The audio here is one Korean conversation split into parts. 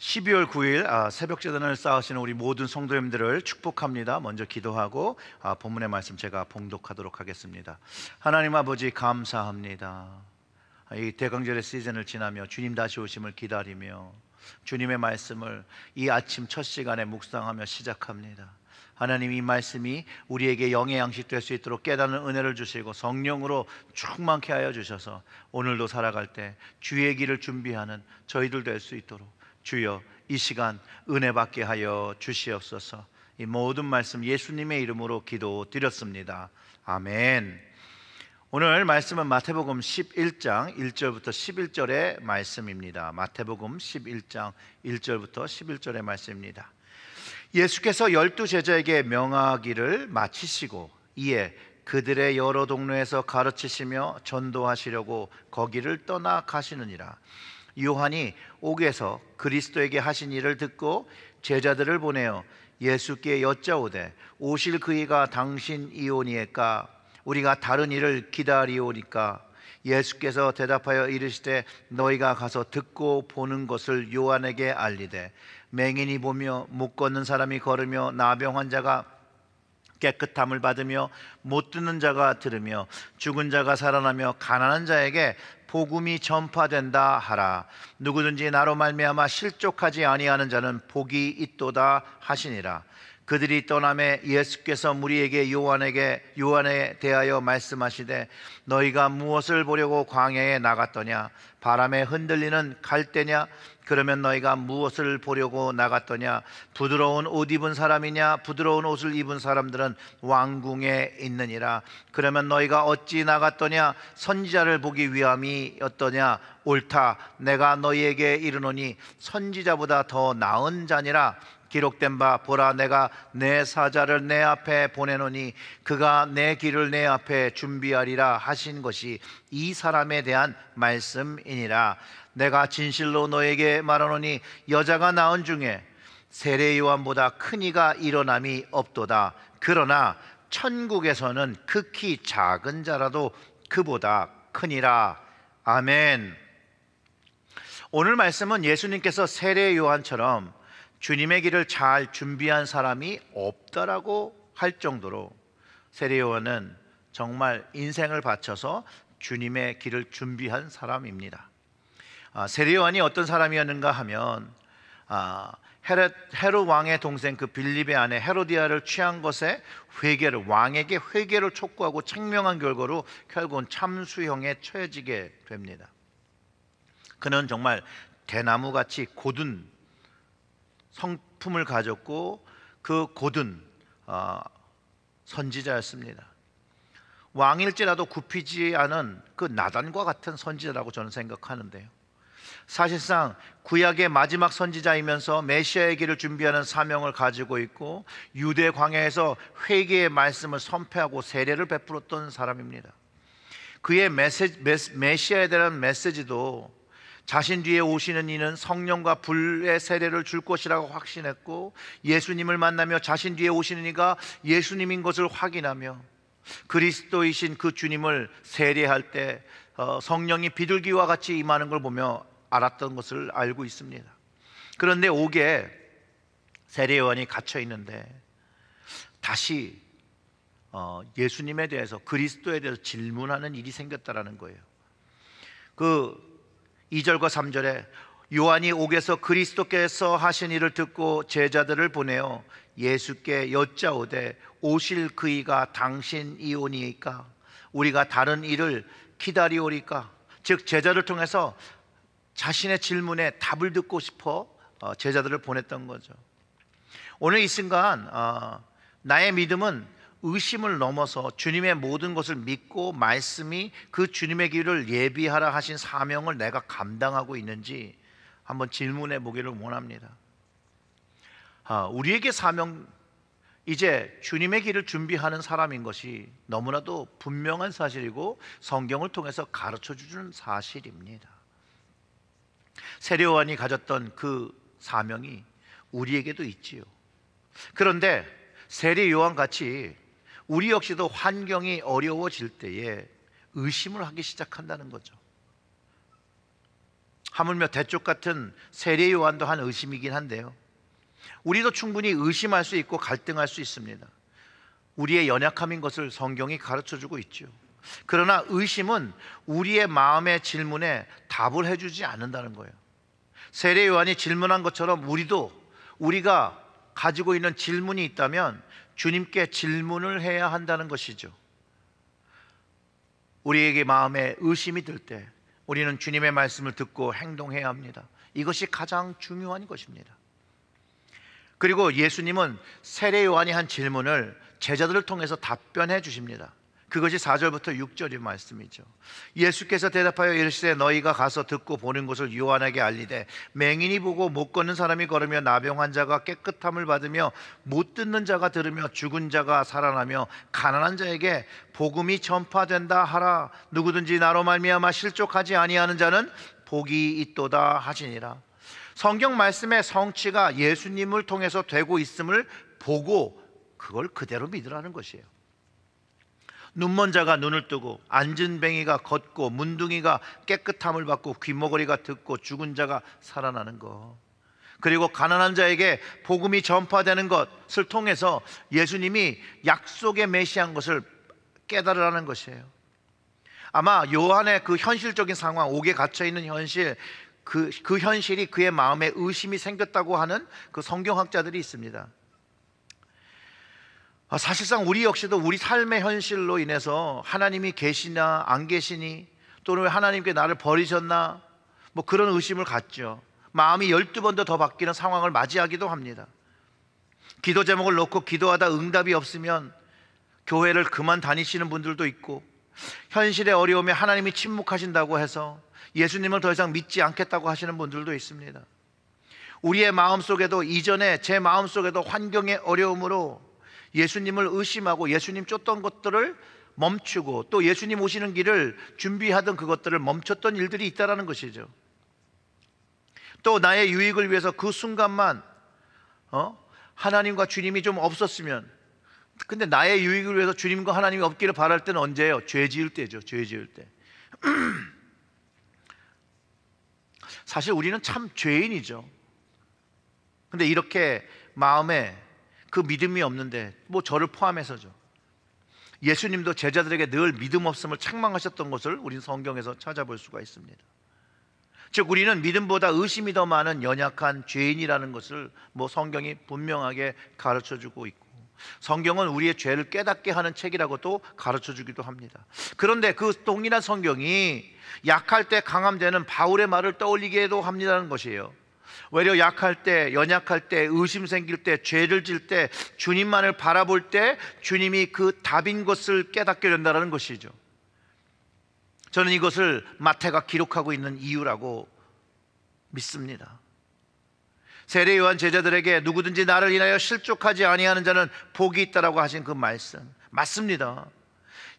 12월 9일 새벽 제단을 쌓으시는 우리 모든 성도님들을 축복합니다. 먼저 기도하고 본문의 말씀 제가 봉독하도록 하겠습니다. 하나님 아버지 감사합니다. 이 대강절의 시즌을 지나며 주님 다시 오심을 기다리며 주님의 말씀을 이 아침 첫 시간에 묵상하며 시작합니다. 하나님, 이 말씀이 우리에게 영의 양식 될 수 있도록 깨닫는 은혜를 주시고 성령으로 충만케 하여 주셔서 오늘도 살아갈 때 주의 길을 준비하는 저희들 될 수 있도록 주여 이 시간 은혜 받게 하여 주시옵소서. 이 모든 말씀 예수님의 이름으로 기도드렸습니다. 아멘. 오늘 말씀은 마태복음 11장 1절부터 11절의 말씀입니다. 마태복음 11장 1절부터 11절의 말씀입니다. 예수께서 12제자에게 명하기를 마치시고 이에 그들의 여러 동네에서 가르치시며 전도하시려고 거기를 떠나 가시느니라. 요한이 옥에서 그리스도에게 하신 일을 듣고 제자들을 보내어 예수께 여짜오되 오실 그이가 당신이오니까 우리가 다른 일을 기다리오니까. 예수께서 대답하여 이르시되 너희가 가서 듣고 보는 것을 요한에게 알리되 맹인이 보며 못 걷는 사람이 걸으며 나병 환자가 깨끗함을 받으며 못 듣는 자가 들으며 죽은 자가 살아나며 가난한 자에게 복음이 전파된다 하라. 누구든지 나로 말미암아 실족하지 아니하는 자는 복이 있도다 하시니라. 그들이 떠나매 예수께서 무리에게 요한에 대하여 말씀하시되 너희가 무엇을 보려고 광야에 나갔더냐? 바람에 흔들리는 갈대냐? 그러면 너희가 무엇을 보려고 나갔더냐? 부드러운 옷 입은 사람이냐? 부드러운 옷을 입은 사람들은 왕궁에 있느니라. 그러면 너희가 어찌 나갔더냐? 선지자를 보기 위함이었더냐? 옳다. 내가 너희에게 이르노니 선지자보다 더 나은 자니라. 기록된 바 보라, 내가 내 사자를 내 앞에 보내노니 그가 내 길을 내 앞에 준비하리라 하신 것이 이 사람에 대한 말씀이니라. 내가 진실로 너에게 말하노니 여자가 낳은 중에 세례 요한보다 큰 이가 일어남이 없도다. 그러나 천국에서는 극히 작은 자라도 그보다 크니라. 아멘. 오늘 말씀은 예수님께서 세례 요한처럼 주님의 길을 잘 준비한 사람이 없다라고 할 정도로 세례 요한은 정말 인생을 바쳐서 주님의 길을 준비한 사람입니다. 세례 요한이 어떤 사람이었는가 하면 헤롯 왕의 동생 그 빌립의 아내 헤로디아를 취한 것에 왕에게 회개를 촉구하고 책명한 결과로 결국은 참수형에 처해지게 됩니다. 그는 정말 대나무같이 고든 성품을 가졌고 그 고든 선지자였습니다. 왕일지라도 굽히지 않은 그 나단과 같은 선지자라고 저는 생각하는데요, 사실상 구약의 마지막 선지자이면서 메시아의 길을 준비하는 사명을 가지고 있고 유대 광야에서 회개의 말씀을 선포하고 세례를 베풀었던 사람입니다. 그의 메시아에 대한 메시지도 자신 뒤에 오시는 이는 성령과 불의 세례를 줄 것이라고 확신했고, 예수님을 만나며 자신 뒤에 오시는 이가 예수님인 것을 확인하며 그리스도이신 그 주님을 세례할 때 성령이 비둘기와 같이 임하는 걸 보며 알았던 것을 알고 있습니다. 그런데 옥에 세례 요한이 갇혀 있는데 다시 예수님에 대해서, 그리스도에 대해서 질문하는 일이 생겼다라는 거예요. 그 2절과 3절에 요한이 옥에서 그리스도께서 하신 일을 듣고 제자들을 보내어 예수께 여짜오되 오실 그이가 당신이오니까 우리가 다른 일을 기다리오리까. 즉 제자를 통해서 자신의 질문에 답을 듣고 싶어 제자들을 보냈던 거죠. 오늘 이 순간 나의 믿음은 의심을 넘어서 주님의 모든 것을 믿고 말씀이 그 주님의 길을 예비하라 하신 사명을 내가 감당하고 있는지 한번 질문해 보기를 원합니다. 우리에게 사명, 이제 주님의 길을 준비하는 사람인 것이 너무나도 분명한 사실이고 성경을 통해서 가르쳐 주는 사실입니다. 세례 요한이 가졌던 그 사명이 우리에게도 있지요. 그런데 세례 요한 같이 우리 역시도 환경이 어려워질 때에 의심을 하기 시작한다는 거죠. 하물며 대쪽 같은 세례 요한도 한 의심이긴 한데요, 우리도 충분히 의심할 수 있고 갈등할 수 있습니다. 우리의 연약함인 것을 성경이 가르쳐주고 있죠. 그러나 의심은 우리의 마음의 질문에 답을 해주지 않는다는 거예요. 세례 요한이 질문한 것처럼 우리가 가지고 있는 질문이 있다면 주님께 질문을 해야 한다는 것이죠. 우리에게 마음에 의심이 들 때 우리는 주님의 말씀을 듣고 행동해야 합니다. 이것이 가장 중요한 것입니다. 그리고 예수님은 세례 요한이 한 질문을 제자들을 통해서 답변해 주십니다. 그것이 4절부터 6절의 말씀이죠. 예수께서 대답하여 이르시되 너희가 가서 듣고 보는 것을 요한에게 알리되 맹인이 보고 못 걷는 사람이 걸으며 나병 환자가 깨끗함을 받으며 못 듣는 자가 들으며 죽은 자가 살아나며 가난한 자에게 복음이 전파된다 하라. 누구든지 나로 말미암아 실족하지 아니하는 자는 복이 있도다 하시니라. 성경 말씀의 성취가 예수님을 통해서 되고 있음을 보고 그걸 그대로 믿으라는 것이에요. 눈먼 자가 눈을 뜨고 앉은 뱅이가 걷고 문둥이가 깨끗함을 받고 귀머거리가 듣고 죽은 자가 살아나는 것, 그리고 가난한 자에게 복음이 전파되는 것을 통해서 예수님이 약속의 메시아인 것을 깨달으라는 것이에요. 아마 요한의 그 현실적인 상황, 옥에 갇혀있는 현실, 그 현실이 그의 마음에 의심이 생겼다고 하는 그 성경학자들이 있습니다. 사실상 우리 역시도 우리 삶의 현실로 인해서 하나님이 계시나 안 계시니, 또는 왜 하나님께 나를 버리셨나, 뭐 그런 의심을 갖죠. 마음이 12번도 더 바뀌는 상황을 맞이하기도 합니다. 기도 제목을 놓고 기도하다 응답이 없으면 교회를 그만 다니시는 분들도 있고, 현실의 어려움에 하나님이 침묵하신다고 해서 예수님을 더 이상 믿지 않겠다고 하시는 분들도 있습니다. 우리의 마음속에도, 이전에 제 마음속에도 환경의 어려움으로 예수님을 의심하고 예수님 쫓던 것들을 멈추고 또 예수님 오시는 길을 준비하던 그것들을 멈췄던 일들이 있다는 것이죠. 또 나의 유익을 위해서 그 순간만 하나님과 주님이 좀 없었으면, 근데 나의 유익을 위해서 주님과 하나님이 없기를 바랄 때는 언제예요? 죄 지을 때죠. 죄 지을 때. 사실 우리는 참 죄인이죠. 근데 이렇게 마음에 그 믿음이 없는데, 뭐 저를 포함해서죠, 예수님도 제자들에게 늘 믿음 없음을 책망하셨던 것을 우리는 성경에서 찾아볼 수가 있습니다. 즉 우리는 믿음보다 의심이 더 많은 연약한 죄인이라는 것을 뭐 성경이 분명하게 가르쳐주고 있고, 성경은 우리의 죄를 깨닫게 하는 책이라고도 가르쳐주기도 합니다. 그런데 그 동일한 성경이 약할 때 강함 되는 바울의 말을 떠올리게도 합니다는 것이에요. 외려 약할 때, 연약할 때, 의심 생길 때, 죄를 질 때 주님만을 바라볼 때 주님이 그 답인 것을 깨닫게 된다는 것이죠. 저는 이것을 마태가 기록하고 있는 이유라고 믿습니다. 세례 요한 제자들에게 누구든지 나를 인하여 실족하지 아니하는 자는 복이 있다라고 하신 그 말씀 맞습니다.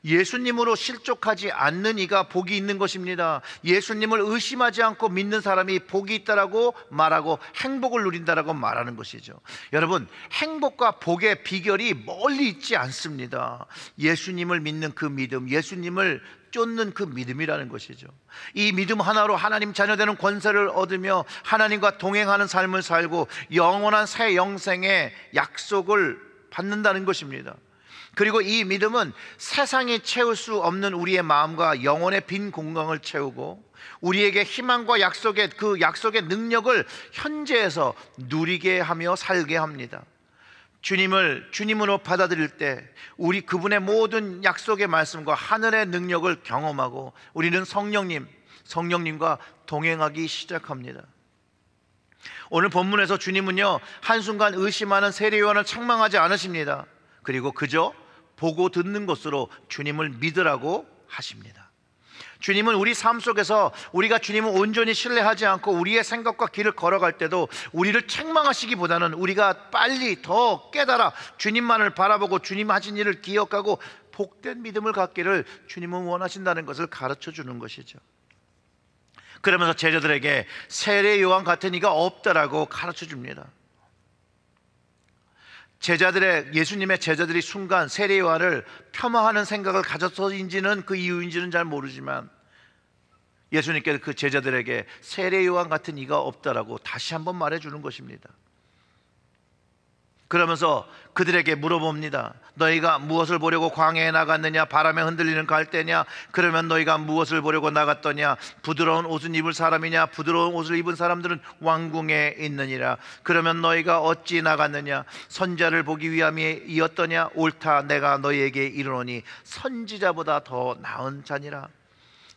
예수님으로 실족하지 않는 이가 복이 있는 것입니다. 예수님을 의심하지 않고 믿는 사람이 복이 있다라고 말하고 행복을 누린다라고 말하는 것이죠. 여러분, 행복과 복의 비결이 멀리 있지 않습니다. 예수님을 믿는 그 믿음, 예수님을 쫓는 그 믿음이라는 것이죠. 이 믿음 하나로 하나님 자녀되는 권세를 얻으며 하나님과 동행하는 삶을 살고 영원한 새 영생의 약속을 받는다는 것입니다. 그리고 이 믿음은 세상이 채울 수 없는 우리의 마음과 영혼의 빈 공간을 채우고 우리에게 희망과 약속의 그 약속의 능력을 현재에서 누리게 하며 살게 합니다. 주님을 주님으로 받아들일 때 우리 그분의 모든 약속의 말씀과 하늘의 능력을 경험하고 우리는 성령님과 동행하기 시작합니다. 오늘 본문에서 주님은요, 한순간 의심하는 세례 요한을 책망하지 않으십니다. 그리고 그저 보고 듣는 것으로 주님을 믿으라고 하십니다. 주님은 우리 삶 속에서 우리가 주님을 온전히 신뢰하지 않고 우리의 생각과 길을 걸어갈 때도 우리를 책망하시기보다는 우리가 빨리 더 깨달아 주님만을 바라보고 주님 하신 일을 기억하고 복된 믿음을 갖기를 주님은 원하신다는 것을 가르쳐 주는 것이죠. 그러면서 제자들에게 세례 요한 같은 이가 없다라고 가르쳐 줍니다. 예수님의 제자들이 순간 세례 요한을 폄하하는 생각을 가져서인지는 그 이유인지는 잘 모르지만 예수님께서 그 제자들에게 세례 요한 같은 이가 없다라고 다시 한번 말해주는 것입니다. 그러면서 그들에게 물어봅니다. 너희가 무엇을 보려고 광야에 나갔느냐? 바람에 흔들리는 갈대냐? 그러면 너희가 무엇을 보려고 나갔더냐? 부드러운 옷을 입을 사람이냐? 부드러운 옷을 입은 사람들은 왕궁에 있느니라. 그러면 너희가 어찌 나갔느냐? 선자를 보기 위함이었더냐? 옳다, 내가 너희에게 이르노니 선지자보다 더 나은 자니라.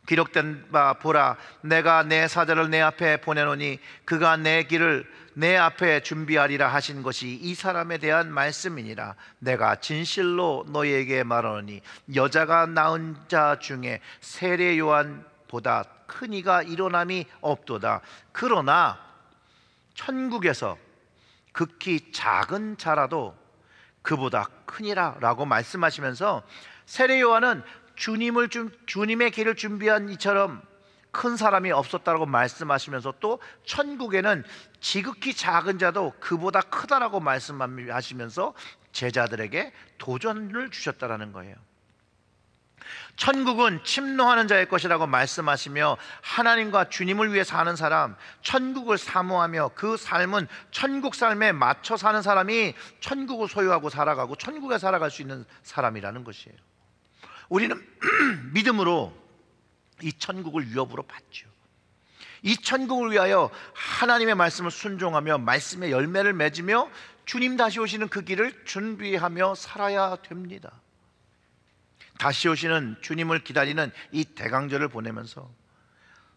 기록된 바 보라, 내가 내 사자를 내 앞에 보내노니 그가 내 길을 내 앞에 준비하리라 하신 것이 이 사람에 대한 말씀이니라. 내가 진실로 너희에게 말하노니 여자가 낳은 자 중에 세례 요한보다 큰 이가 일어남이 없도다. 그러나 천국에서 극히 작은 자라도 그보다 크니라 라고 말씀하시면서 세례 요한은 주님의 길을 준비한 이처럼 큰 사람이 없었다고 말씀하시면서 또 천국에는 지극히 작은 자도 그보다 크다라고 말씀하시면서 제자들에게 도전을 주셨다라는 거예요. 천국은 침노하는 자의 것이라고 말씀하시며 하나님과 주님을 위해 사는 사람, 천국을 사모하며 그 삶은 천국 삶에 맞춰 사는 사람이 천국을 소유하고 살아가고 천국에 살아갈 수 있는 사람이라는 것이에요. 우리는 믿음으로 이 천국을 유업으로 받죠. 이 천국을 위하여 하나님의 말씀을 순종하며 말씀의 열매를 맺으며 주님 다시 오시는 그 길을 준비하며 살아야 됩니다. 다시 오시는 주님을 기다리는 이 대강절을 보내면서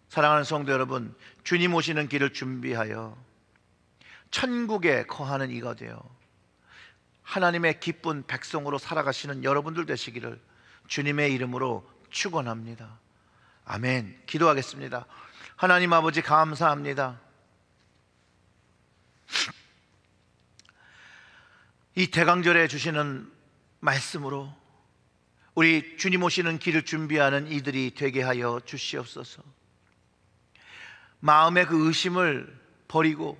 사랑하는 성도 여러분, 주님 오시는 길을 준비하여 천국에 거하는 이가 되어 하나님의 기쁜 백성으로 살아가시는 여러분들 되시기를 주님의 이름으로 축원합니다. 아멘. 기도하겠습니다. 하나님 아버지, 감사합니다. 이 대강절에 주시는 말씀으로 우리 주님 오시는 길을 준비하는 이들이 되게 하여 주시옵소서. 마음의 그 의심을 버리고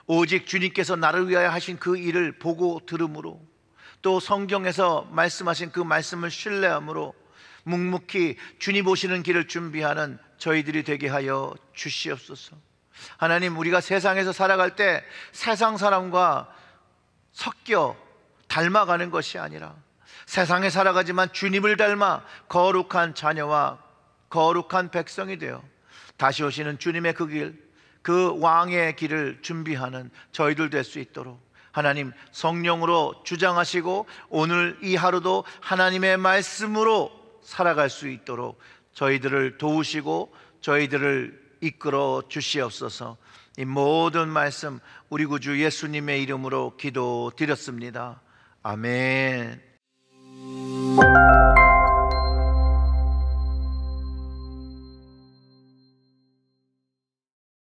오직 주님께서 나를 위하여 하신 그 일을 보고 들음으로, 또 성경에서 말씀하신 그 말씀을 신뢰함으로 묵묵히 주님 오시는 길을 준비하는 저희들이 되게 하여 주시옵소서. 하나님, 우리가 세상에서 살아갈 때 세상 사람과 섞여 닮아가는 것이 아니라 세상에 살아가지만 주님을 닮아 거룩한 자녀와 거룩한 백성이 되어 다시 오시는 주님의 그 길, 그 왕의 길을 준비하는 저희들 될 수 있도록 하나님 성령으로 주장하시고 오늘 이 하루도 하나님의 말씀으로 살아갈 수 있도록 저희들을 도우시고 저희들을 이끌어 주시옵소서. 이 모든 말씀 우리 구주 예수님의 이름으로 기도드렸습니다. 아멘.